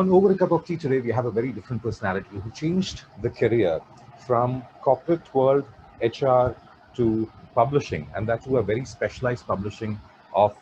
On Over a Cup of Tea today, we have a very different personality who changed the career from corporate world, HR, to publishing, and that to a very specialized publishing of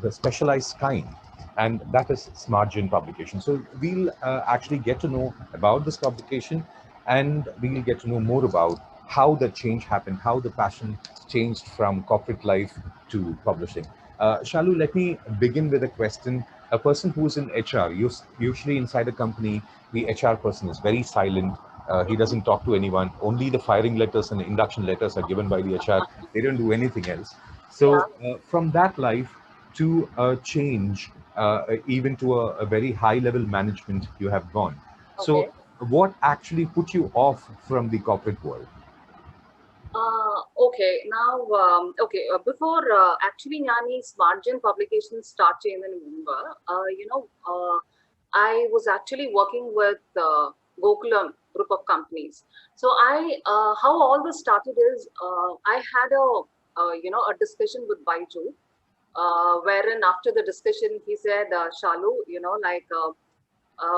the specialized kind, and that is Smartgen Publication. So we'll actually get to know about this publication, and we'll get to know more about how the change happened, how the passion changed from corporate life to publishing. Shalu, let me begin with a question. A person who's in HR, usually inside a company, the HR person is very silent. He doesn't talk to anyone. Only the firing letters and induction letters are given by the HR. They don't do anything else. So from that life to a change, even to a very high level management, you have gone. So what actually put you off from the corporate world? Okay, now, before actually Nani Smartgen publication start in Mumbai, I was actually working with Gokulam group of companies. So how all this started is, I had a discussion with Baiju, wherein after the discussion, he said, Shalu,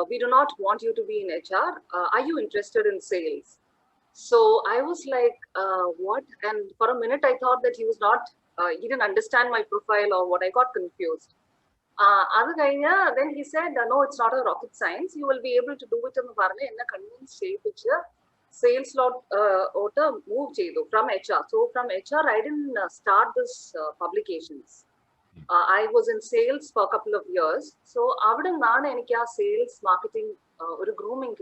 we do not want you to be in HR. Are you interested in sales? So I was like, what? And for a minute, I thought that he was not, he didn't understand my profile or what. I got confused. Other guy, yeah, then he said, no, it's not a rocket science. You will be able to do it in the Varne in a convinced picture. Sales lot move from HR. So from HR, I didn't start this publications. I was in sales for a couple of years. So I sales marketing grooming.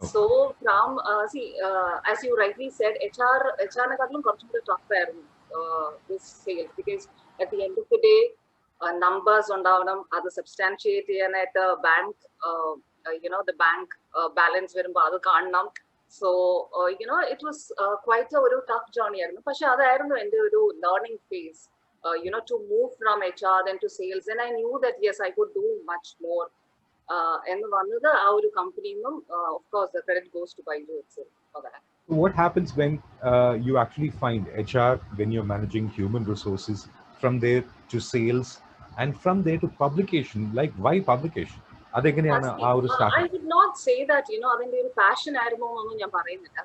So from as you rightly said, HR tough this sales, because at the end of the day, numbers on down are substantiate at the bank, the bank balance so it was quite a very tough journey. But learning phase, to move from HR then to sales, and I knew that yes, I could do much more. And one other our company, of course, the credit goes to Baiju itself for that. What happens when you actually find HR, when you're managing human resources, from there to sales, and from there to publication? Like, why publication? I would not say that, I mean, their passion,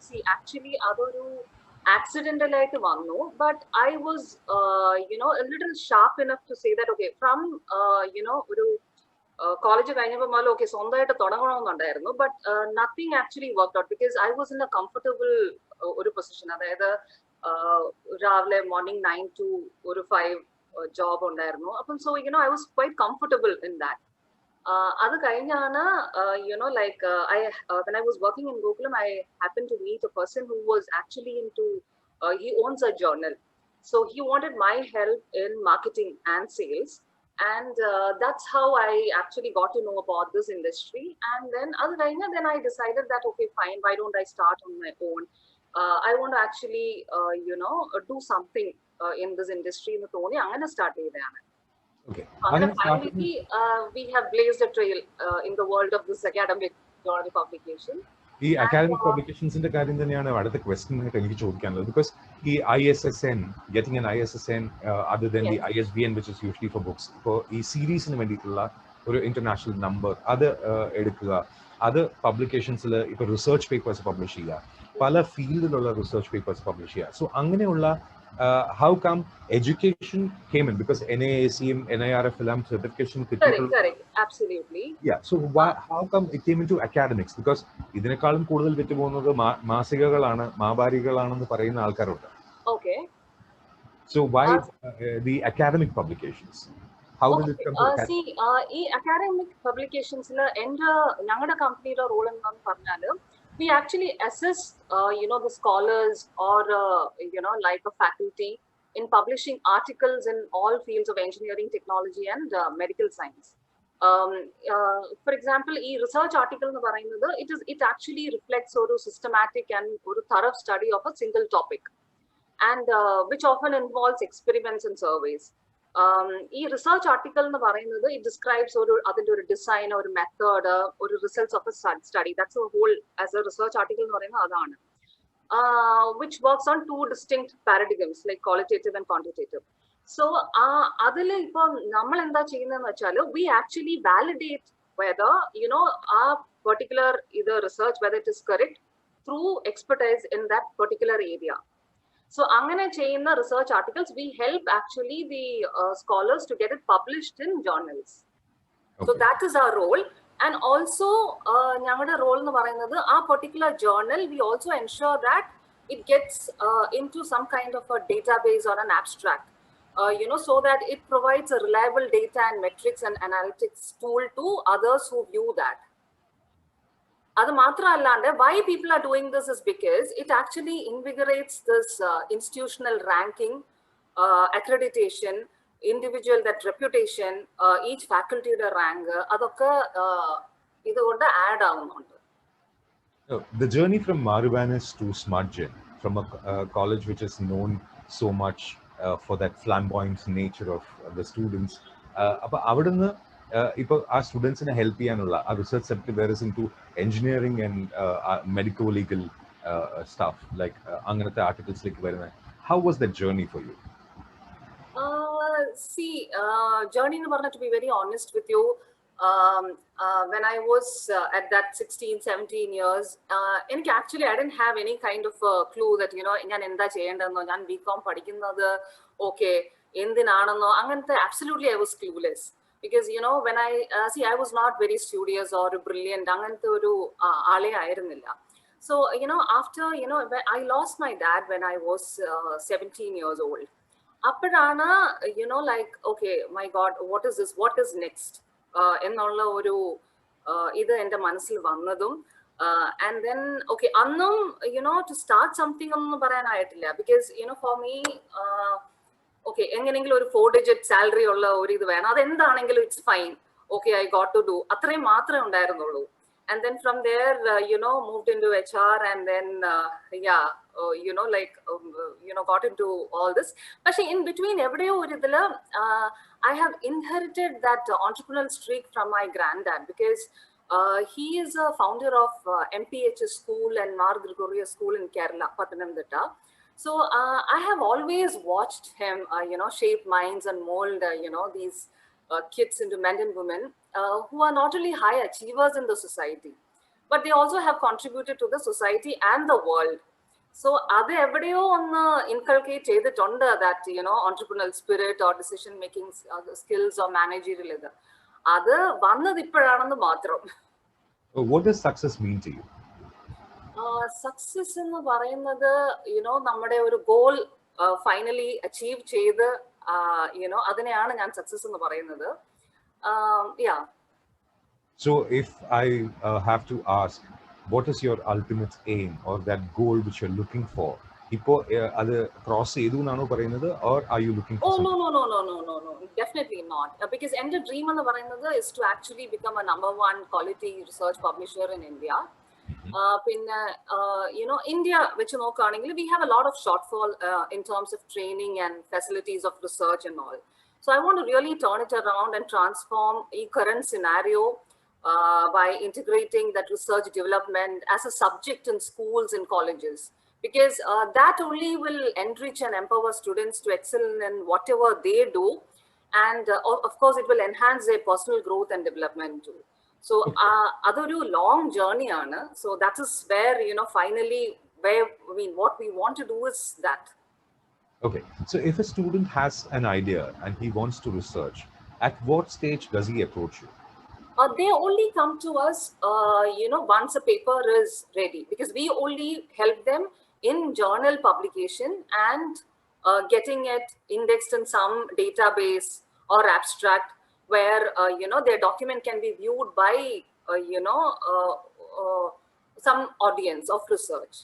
see, actually, accidental, but I was, a little sharp enough to say that, okay, from, college okay, but nothing actually worked out because I was in a comfortable position. Morning 9 to 5 job. So, I was quite comfortable in that. When I was working in Gokulam, I happened to meet a person who was actually into, he owns a journal. So he wanted my help in marketing and sales. And that's how I actually got to know about this industry. And then I decided that, okay, fine, why don't I start on my own? I want to actually, do something in this industry. I'm going to start with Okay. Finally, we have blazed a trail in the world of this academic journal publication. The academic publications in the the question because the ISSN, getting an ISSN other than the ISBN, which is usually for books, for a series in or international number, other publications, research papers publish pala field research papers publish. So how come education came in? Because NAACM, NIRF certification. Correct, absolutely. Yeah, so how come it came into academics? Because ഇതിനേക്കാളും കൂടുതൽ വിറ്റ് പോകുന്നത് മാസികകളാണ്, മാപാരികളാണെന്ന് പറയുന്ന ആൾക്കാരുണ്ട്. Okay. So why the academic publications? How did it come to academic? See, academic publications in the company role in we actually assess the scholars or like a faculty in publishing articles in all fields of engineering, technology, and medical science. For example, a research article it actually reflects a systematic and thorough study of a single topic, and which often involves experiments and surveys. Research article it describes or design or method or results of a study. That's a whole as a research article which works on two distinct paradigms like qualitative and quantitative. So we actually validate whether, our particular either research, whether it is correct through expertise in that particular area. So angane cheyunna research articles, we help actually the scholars to get it published in journals. So Okay. that is our role. And also ഞങ്ങളുടെ role എന്ന് പറയുന്നത് ആ particular journal, we also ensure that it gets into some kind of a database or an abstract, so that it provides a reliable data and metrics and analytics tool to others who view that. അത് മാത്രമല്ലാണ്ട് why people are doing this is because it actually invigorates this institutional ranking, accreditation, individual that reputation, each faculty rank, അതൊക്കെ ഇതുകൊണ്ട് add ആവുന്നുണ്ട്. The journey from Maruvanis to SmartGen, from a college which is known so much for that flamboyant nature of the students, അപ്പോൾ അവിടുന്ന് ഇപ്പോൾ ആ സ്റ്റുഡൻസിനെ help ചെയ്യാനുള്ള ആ research sector where is into engineering and medico legal staff like അങ്ങനത്തെ ആർട്ടിക്കിൾസിലേക്ക് വരുന്നത്. How was the journey for you? Journey എന്ന് പറഞ്ഞാൽ, to be very honest with you, when I was at that 16, 17 years, actually I didn't have any kind of clue that, ഞാൻ എന്താ ചെയ്യേണ്ടതെന്നോ, ഞാൻ BCom പഠിക്കുന്നത് okay എന്തിനാണെന്നോ അങ്ങനത്തെ, absolutely I was clueless. Because, when I was not very studious or brilliant, അങ്ങനത്തെ ഒരു ആളെ ആയിരുന്നില്ല. So, after, I lost my dad when I was 17 years old. അപ്പോഴാണ്, like, okay, my God, what is this? What is next? എന്നുള്ള ഒരു ഇത് എൻ്റെ മനസ്സിൽ വന്നതും. And then, okay, അന്നും, to start something ഒന്നും പറയാനായിട്ടില്ല. Because, for me, okay, എങ്ങനെയെങ്കിലും ഒരു 4-digit salary ഉള്ള ഒരു ഇത് വേണം, അതെന്താണെങ്കിലും it's fine, okay, I got to do, അത്രയും മാത്രമേ ഉണ്ടായിരുന്നുള്ളൂ. And then from there, moved into HR, and then got into all this. But in between, എവിടെയോ ഒരു ഇതില് I have inherited that entrepreneurial streak from my granddad, because he is a founder of MPHS school and Mar Gregorius school in Kerala, Pathanamthitta. So I have always watched him, shape minds and mold, these kids into men and women who are not only high achievers in the society, but they also have contributed to the society and the world. So അത് എവിടെയോ ഒന്ന് inculcate ചെയ്തിട്ടുണ്ട്, that, entrepreneurial spirit or decision making skills or managerial ഇത്. അത് വന്നത് ഇപ്പോഴാണെന്ന് മാത്രം. What does success mean to you? Success എന്ന് പറയുന്നത്, നമ്മുടെ ഒരു ഗോൾ ഫൈനലി അച്ചീവ് ചെയ്ത്, അതിനെയാണ് ഞാൻ സക്സസ് എന്ന് പറയുന്നത്. So if I have to ask, what is your ultimate aim or that goal which you're looking for? Ipo adu cross edu nanu parayunnathu, or are you looking for no, definitely not, because ende dream ennu parayunnathu is to actually become a number 1 quality research publisher in India. പിന്നെ India വെച്ച് നോക്കുകയാണെങ്കിൽ we have a lot of shortfall in terms of training and facilities of research and all. So I want to really turn it around and transform the current scenario by integrating that research development as a subject in schools and colleges, because that only will enrich and empower students to excel in whatever they do, and of course it will enhance their personal growth and development too. So adoru long journey aanu. So that is where, finally, where, what we want to do is that. Okay, so if a student has an idea and he wants to research, at what stage does he approach you? They only come to us, once a paper is ready, because we only help them in journal publication and getting it indexed in some database or abstract, where their document can be viewed by some audience of research.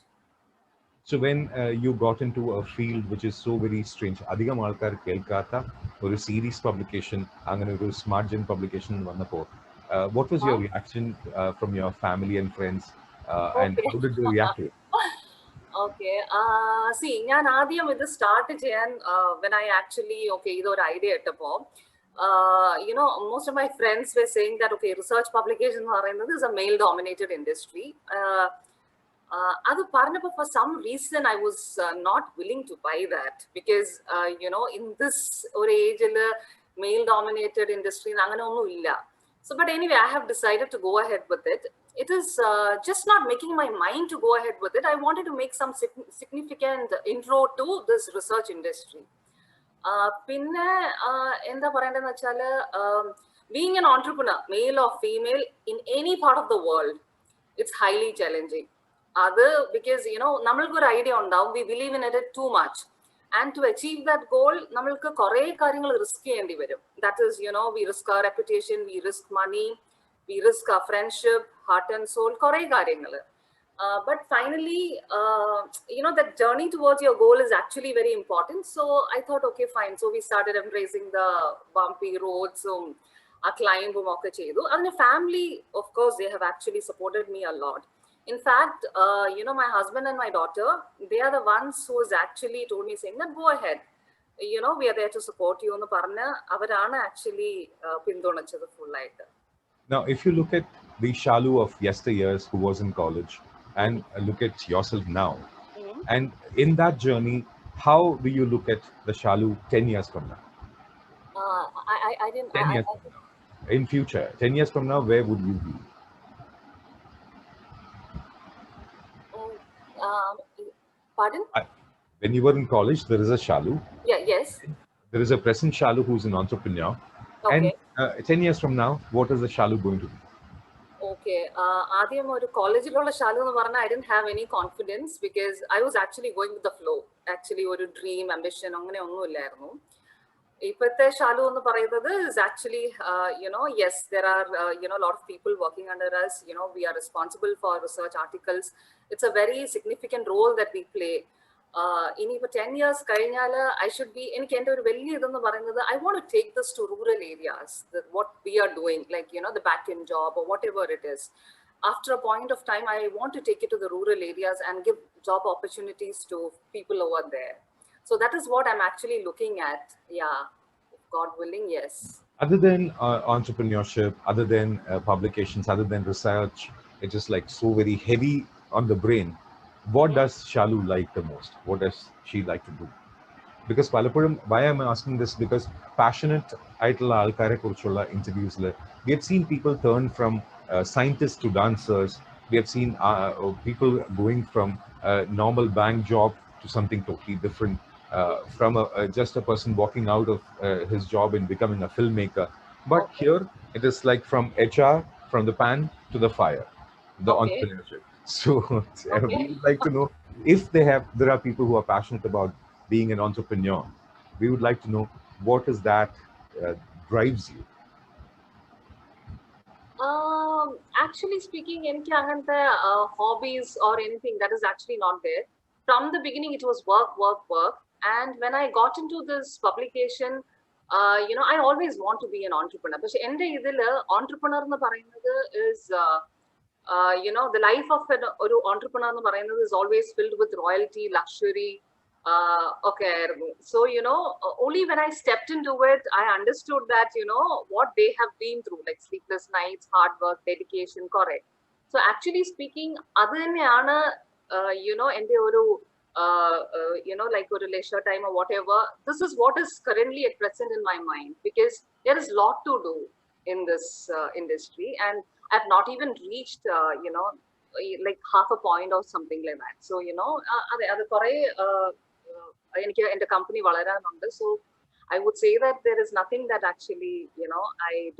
So when you got into a field which is so very strange, adhigam aalkar kelkatha oru series publication, angane oru SmartGen publication vannappo, what was your reaction from your family and friends, and how did you react to it? Okay, see, ഞാൻ ആദ്യം ഇത് start ചെയ്യാൻ when I actually, okay, ഇതൊരു idea ഇട്ടപ്പോ, most of my friends were saying that, okay, research publication is a male dominated industry. For some reason I was not willing to buy that, because in this age, male dominated industry, So, but anyway, I have decided to go ahead with it. It is just not making my mind to go ahead with it. I wanted to make some significant intro to this research industry. പിന്നെ എന്താ പറയേണ്ടതെന്ന് വെച്ചാൽ being an entrepreneur, male or female, in any part of the world, it's highly challenging. അത് because നമ്മൾക്ക് ഒരു idea ഉണ്ടാവും, we believe in it too much, and to achieve that goal നമ്മൾക്ക് കുറേ കാര്യങ്ങൾ റിസ്ക് ചെയ്യേണ്ടി വരും. That is, we risk our reputation, we risk money, we risk our friendship, heart and soul, കുറേ കാര്യങ്ങൾ. But finally, that journey towards your goal is actually very important. So I thought, okay, fine. So we started embracing the bumpy roads. A climb and the family, of course, they have actually supported me a lot. In fact, my husband and my daughter, they are the ones who has actually told me, saying that go ahead. We are there to support you. Avarana actually pindonachadu full light. Now, if you look at the Shalu of yesteryears who was in college and look at yourself now, and in that journey, how do you look at the Shalu 10 years from now? I didn't. 10 years from now. In future, 10 years from now, where would you be? Pardon? When you were in college, there is a Shalu. Yeah, yes. There is a present Shalu who's an entrepreneur. Okay. And 10 years from now, what is the Shalu going to be? Okay. ആദ്യം ഒരു കോളേജിലുള്ള ശാലു എന്ന് പറഞ്ഞാൽ I didn't have any confidence because I was actually going with the flow. Actually, ഒരു dream, ambition അങ്ങനെ ഒന്നുമില്ലായിരുന്നു. ഇപ്പോഴത്തെ ശാലു എന്ന് പറയുന്നത് is actually, yes, there are, a lot of people working under us. We are responsible for research articles. It's a very significant role that we play. ഇനിയിപ്പോൾ 10 years കഴിഞ്ഞാൽ I should be, എനിക്ക് എൻ്റെ ഒരു വലിയ ഇതെന്ന് പറയുന്നത് I want to take this to rural areas, what we are doing, like, the back-end job or whatever it is. After a point of time, I want to take it to the rural areas and give job opportunities to people over there. So that is what I'm actually looking at. Yeah, God willing, yes. Other than entrepreneurship, other than publications, other than research, it's just like so very heavy on the brain. What does Shalu like the most? What does she like to do? Because Palapuram, why am I asking this? Because passionate interviews, we have seen people turn from scientists to dancers. We have seen people going from a normal bank job to something totally different. From just a person walking out of his job and becoming a filmmaker. But here, it is like from HR, from the pan to the fire, the entrepreneurship. So we would like to know if there are people who are passionate about being an entrepreneur. We would like to know what is that drives you. Actually speaking, any hobbies or anything, that is actually not there. From the beginning, it was work, work, work. And when I got into this publication, I always want to be an entrepreneur. But entrepreneur is, the life of an entrepreneur is always filled with royalty, luxury. So, only when I stepped into it, I understood that, what they have been through, like sleepless nights, hard work, dedication, correct. So actually speaking, other than, like a leisure time or whatever, this is what is currently at present in my mind, because there is a lot to do in this industry, and I've not even reached, like half a point or something like that. So, the company, so I would say that there is nothing that actually, I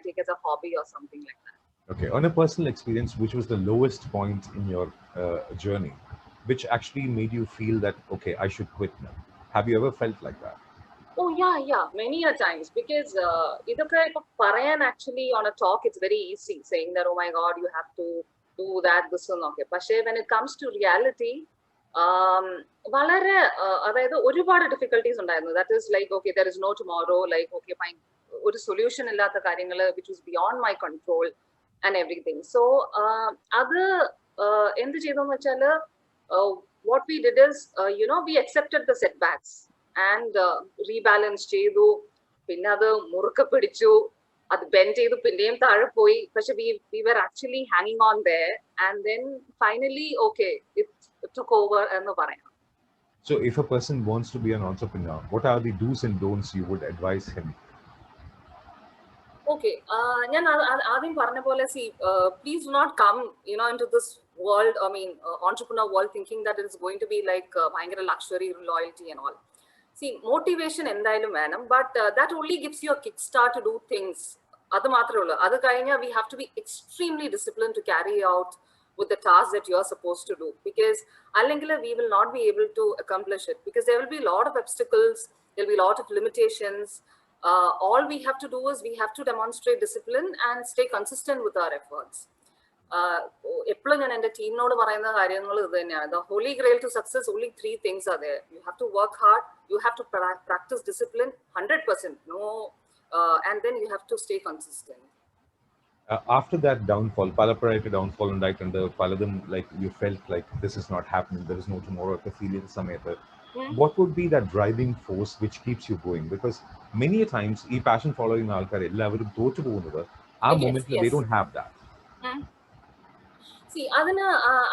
take as a hobby or something like that. Okay, on a personal experience, which was the lowest point in your journey, which actually made you feel that, okay, I should quit now? Have you ever felt like that? Oh, yeah, many a times, because actually on a talk, it's very easy saying that, oh my God, you have to do that, this and okay. But when it comes to reality, ഒരുപാട് difficulties ഉണ്ടായിരുന്നു. That is like, okay, there is no tomorrow, like, okay, fine, ഒരു solution ഇല്ലാത്ത കാര്യങ്ങൾ which was beyond my control and everything. So എന്ത് ചെയ്തെന്ന് വെച്ചാൽ, what we did is, we accepted the setbacks and rebalance ചെയ്തു, പിന്നെ അത് മുറുക്കെ പിടിച്ചു, അത് bend ചെയ്തു, പിന്നെയും താഴെ പോയി. പക്ഷെ we were actually hanging on there, and then finally, okay, it took over എന്ന് പറയാം. So if a person wants to be an entrepreneur, what are the do's and don'ts you would advise him? Okay, ഞാൻ ആദ്യം പറഞ്ഞ പോലെ see, please do not come, into this world, I mean, entrepreneur world thinking that it is going to be like ഭയങ്കര luxury, loyalty and all. See, motivation എന്തായാലും വേണം, but that only gives you a kickstart to do things. അത് മാത്രമേ ഉള്ളൂ. അത് കഴിഞ്ഞാൽ we have to be extremely disciplined to carry out with the task that you are supposed to do, because അല്ലെങ്കിൽ we will not be able to accomplish it, because there will be a lot of obstacles, there will be a lot of limitations. All we have to do is we have to demonstrate discipline and stay consistent with our efforts. എപ്പോഴും ഞാൻ എൻ്റെ ടീമിനോട് പറയുന്ന കാര്യങ്ങൾ ഇത് തന്നെയാണ്. The holy grail to success, only 3 things are there. You have to work hard, you have to practice discipline 100%, no, and then you have to stay consistent. After that downfall, Palaparayite downfall ഉണ്ടായിട്ടുണ്ട് പലതും, like you felt like this is not happening, there is no tomorrow ഒക്കെ feel ചെയ്ത സമയത്ത് what would be that driving force which keeps you going? Because many a times ഈ passion following ആൾക്കാർ എല്ലാവരും തോറ്റു പോകുന്നത് ആ മൊമെന്റിൽ they don't have that. See,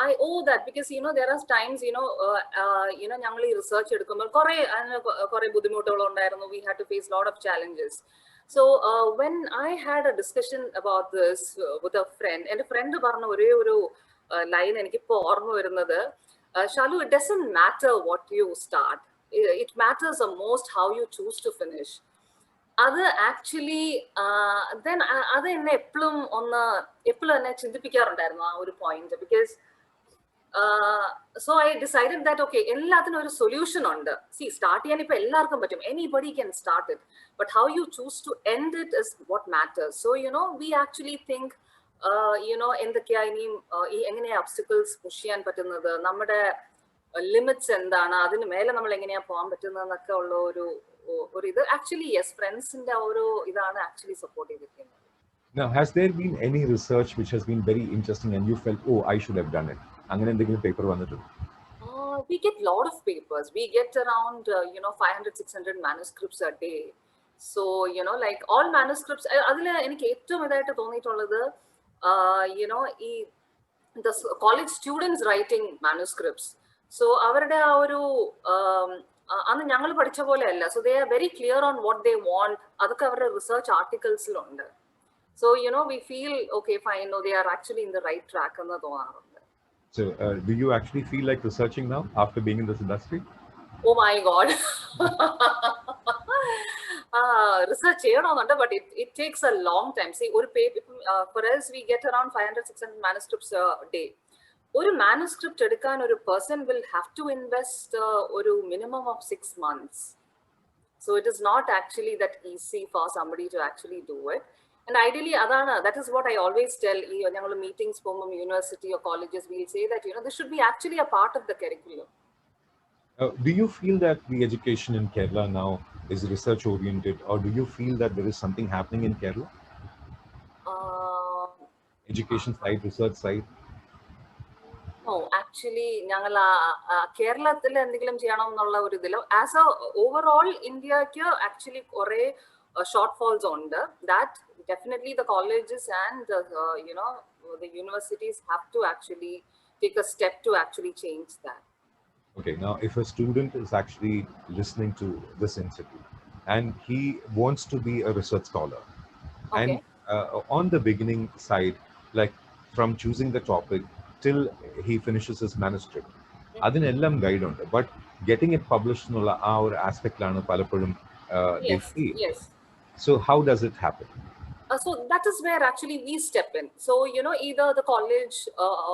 I owe that, because there are times ഞങ്ങൾ ഈ റിസർച്ച് എടുക്കുമ്പോൾ കുറെ ബുദ്ധിമുട്ടുകൾ ഉണ്ടായിരുന്നു. We had to face a lot of challenges. So when I had a discussion about this with a friend, എൻ്റെ front പറഞ്ഞ ഒരേ ഒരു ലൈൻ എനിക്കിപ്പോ ഓർമ്മ വരുന്നത്, Shalu, it doesn't matter what you start, it matters the most how you choose to finish. അത് actually then അത് എന്നെ എപ്പോഴും എന്നെ ചിന്തിപ്പിക്കാറുണ്ടായിരുന്നു ആ ഒരു point. Because so I decided that okay, എല്ലാത്തിനും ഒരു സൊല്യൂഷൻ ഉണ്ട്. സി, സ്റ്റാർട്ട് ചെയ്യാൻ ഇപ്പൊ എല്ലാവർക്കും പറ്റും, anybody can start it, but how you choose to end it is what matters. So we actually think എന്തൊക്കെയാ ഇനിയും എങ്ങനെയാ ഒബ്സ്റ്റക്കിൾസ് പുഷ് ചെയ്യാൻ പറ്റുന്നത്, നമ്മുടെ ലിമിറ്റ്സ് എന്താണ്, അതിന് മേലെ നമ്മൾ എങ്ങനെയാ പോകാൻ പറ്റുന്നതെന്നൊക്കെ ഉള്ള ഒരു ഇത് ആക്ച്വലി യെസ്, ഫ്രണ്ട്സിന്റെ ഒരു ഇതാണ് ആക്ച്വലി സപ്പോർട്ട് ചെയ്തിരിക്കുന്നത്. Now, has there been any research which has been very interesting and you felt, oh, I should have done it? അങ്ങനെ എന്തെങ്കിലും പേപ്പർ വന്നിട്ടുണ്ടോ? We get a lot of papers. We get around 500-600 manuscripts a day. So like all manuscripts, അതിൽ എനിക്ക് ഏറ്റവും ഇതായിട്ട് തോന്നിയിട്ടുള്ളത് ഈ the college students writing manuscripts. So അവരുടെ ആ ഒരു അന്ന് ഞങ്ങൾ പഠിച്ച പോലെ അല്ല. So they are very clear on what they want. അതൊക്കെ അവരുടെ റിസർച്ച് ആർട്ടിക്കിൾസിലുണ്ട്. So we feel okay fine, they are actually in the right track എന്ന് തോന്നാറുണ്ട്. So do you actually feel like researching now after being in this industry? Oh my God. Research ചെയ്യണമെന്നുണ്ട്, but it takes a long time. See, ഒരു paper, for us we get around 500-600 manuscripts a day. ഒരു manuscript എടുക്കാൻ ഒരു person will have to invest ഒരു minimum of 6 months. So it is not actually that easy for somebody to actually do it. And ideally, that is what I always tell ഞങ്ങൾ meetings പോകുമ്പോൾ university or colleges, we'll say that this should be actually a part of the curriculum. Do you feel that the education in Kerala now is research oriented, or do you feel that there is something happening in Kerala? Education side, research side? No, actually ഞങ്ങൾ കേരളത്തിൽ എന്തെങ്കിലും ചെയ്യണം എന്നുള്ള ഒരു ഇതിൽ as A overall ഇന്ത്യക്ക് actually കുറെ short false ഉണ്ട്. That definitely the colleges and the universities have to actually take a step to actually change that. Okay, now if a student is actually listening to this institute and he wants to be a research scholar, Okay. and on the beginning side, like from choosing the topic till he finishes his manuscript, adinellam guide undu, but getting it published ennulla aa or aspect lanu palappozhum they feel. Yes. So how does it happen? So that is where actually we step in. So either the college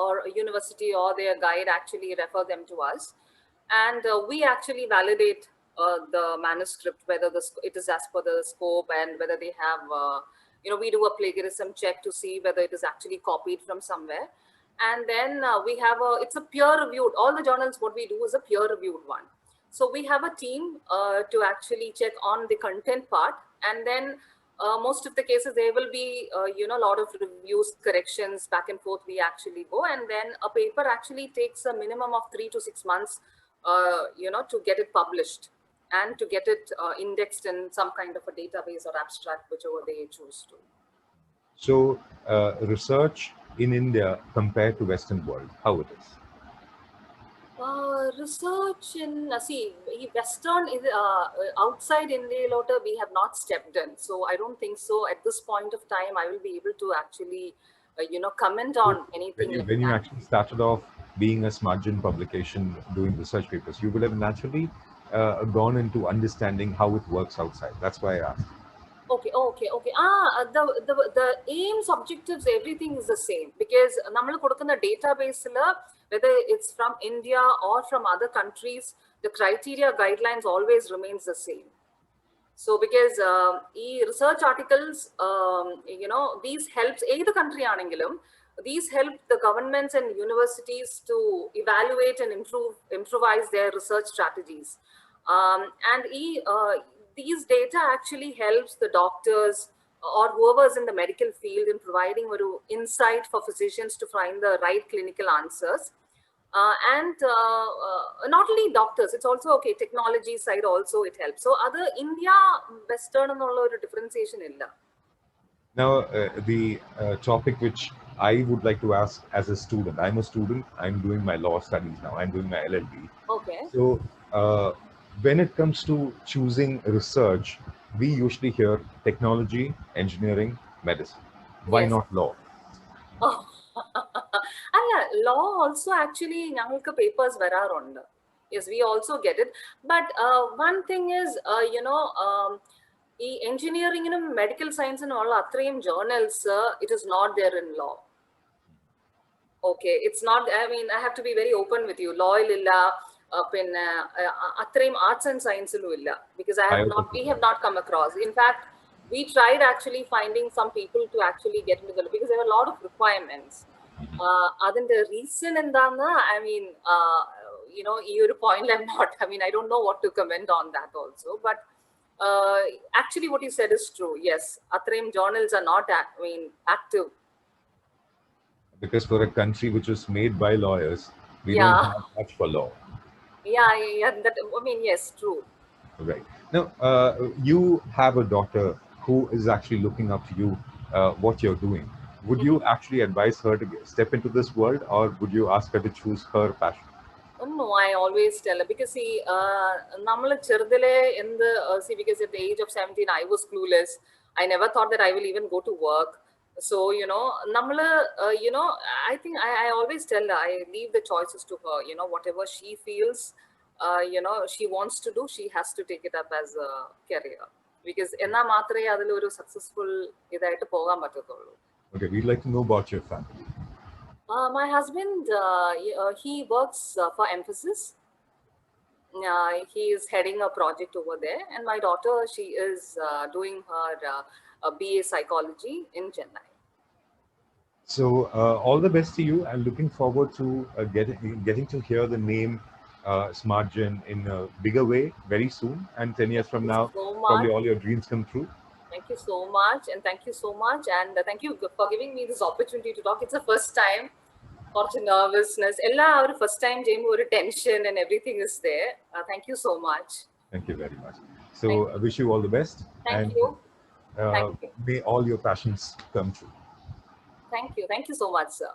or university or their guide actually refer them to us, and we actually validate the manuscript, whether it is as per the scope and whether they have we do a plagiarism check to see whether it is actually copied from somewhere. And then we have it's a peer reviewed, all the journals what we do is a peer reviewed one. So we have a team to actually check on the content part, and then most of the cases there will be a lot of reviews, corrections, back and forth we actually go, and then a paper actually takes a minimum of 3 to 6 months to get it published and to get it indexed in some kind of a database or abstract, whichever they choose to. So research in India compared to Western world, how it is? Research in see Western is outside India Lota we have not stepped in, so I don't think so at this point of time I will be able to actually comment So on anything like when you that. actually started off being a Smartgen publication doing research papers, you would have naturally gone into understanding how it works outside. That's why I asked. Okay. The aims, objectives, everything is the same because നമ്മൾ കൊടുക്കുന്ന database whether it's from India or from other countries, the criteria guidelines always remains the same. So because research articles, these helps either country ആണെങ്കിലും these help the governments and universities to evaluate and improvise their research strategies. And these data actually helps the doctors or whoever's in the medical field in providing a insight for physicians to find the right clinical answers. And not only doctors, it's also okay, technology side also it helps. So other India, Western and all differentiation illa. Now, the topic which I would like to ask as a student, I'm a student, I'm doing my law studies now, I'm doing my LLB. Okay. So, when it comes to choosing research, we usually hear technology, engineering, medicine. Why Yes. not law? Oh. Law also actually ഞങ്ങൾക്ക് papers വരാറുണ്ട്. Yes, we also get it. But one thing is, engineering and medical science and all അത്രയും journals, it is not there in law. Okay, it's not, I mean, I have to be very open with you. Law illa, പിന്നെ അത്രയും arts and science illa, because we have not come across. In fact, we tried actually finding some people to actually get into the, because there were a lot of requirements. അതിന്റെ reason എന്താണ്, I mean, ഈ ഒരു point I'm not, I mean, I don't know what to comment on that also, but actually what you said is true. Yes, അത്രയും journals are not, active. Because for a country which was made by lawyers, we don't have much for law. Yeah, that, I mean, yes, true. Right. Now, you have a daughter who is actually looking up to you, what you're doing. Would you actually advise her to step into this world, or would you ask her to choose her passion? No, I always tell her, because see, because at the age of 17, I was clueless. I never thought that I will even go to work. So, I think I always tell her, I leave the choices to her, whatever she feels, she wants to do, she has to take it up as a career. Because enna maatre adil oru successful idaittu pogan pattathullu. Okay, we'd like to know about your family. My husband, he works for Emphasis. He is heading a project over there, and my daughter, she is doing her BA psychology in Chennai. So all the best to you. I'm looking forward to getting to hear the name Smartgen in a bigger way very soon. And 10 years from now, probably all your dreams come true. Thank you so much, and thank you so much, and thank you for giving me this opportunity to talk. It's the first time. Nervousness, our first time, tension and everything is there. Thank you so much. Thank you very much. So I wish you all the best. Thank you. May all your passions come true. Thank you so much, sir.